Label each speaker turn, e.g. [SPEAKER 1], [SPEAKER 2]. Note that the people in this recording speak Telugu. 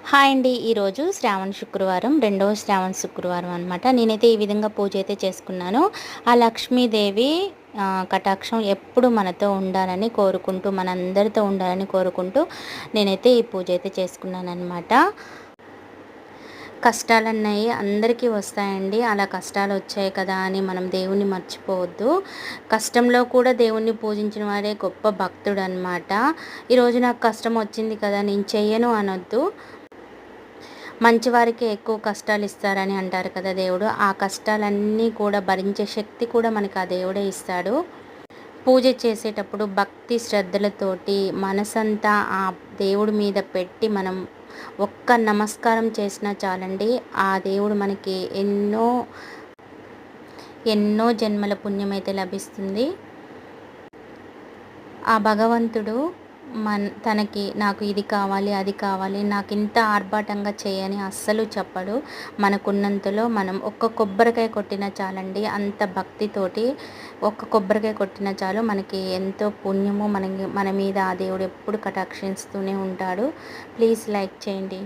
[SPEAKER 1] హాయ్ అండి. ఈరోజు శ్రావణ శుక్రవారం, రెండవ శ్రావణ శుక్రవారం అనమాట. నేనైతే ఈ విధంగా పూజ అయితే చేసుకున్నాను. ఆ లక్ష్మీదేవి కటాక్షం ఎప్పుడు మనతో ఉండాలని కోరుకుంటూ, మనందరితో ఉండాలని కోరుకుంటూ నేనైతే ఈ పూజ అయితే చేసుకున్నానమాట. కష్టాలన్నవి అందరికీ వస్తాయండి. అలా కష్టాలు వచ్చాయి కదా అని మనం దేవుణ్ణి మర్చిపోవద్దు. కష్టంలో కూడా దేవుణ్ణి పూజించిన వారే గొప్ప భక్తుడు అనమాట. ఈరోజు నాకు కష్టం వచ్చింది కదా, నేను చెయ్యను అనొద్దు. మంచివారికి ఎక్కువ కష్టాలు ఇస్తారని అంటారు కదా దేవుడు. ఆ కష్టాలన్నీ కూడా భరించే శక్తి కూడా మనకు ఆ దేవుడే ఇస్తాడు. పూజ చేసేటప్పుడు భక్తి శ్రద్ధలతోటి మనసంతా ఆ దేవుడి మీద పెట్టి మనం ఒక్క నమస్కారం చేసినా చాలండి. ఆ దేవుడు మనకి ఎన్నో ఎన్నో జన్మల పుణ్యమైతే లభిస్తుంది. ఆ భగవంతుడు తనకి నాకు ఇది కావాలి, అది కావాలి, నాకు ఇంత ఆర్భాటంగా చేయని అస్సలు చెప్పడు. మనకున్నంతలో మనం ఒక్క కొబ్బరికాయ కొట్టినా చాలండి. అంత భక్తితోటి ఒక్క కొబ్బరికాయ కొట్టినా చాలు, మనకి ఎంతో పుణ్యము మన మీద ఆ దేవుడు ఎప్పుడు కటాక్షిస్తూనే ఉంటాడు. ప్లీజ్ లైక్ చేయండి.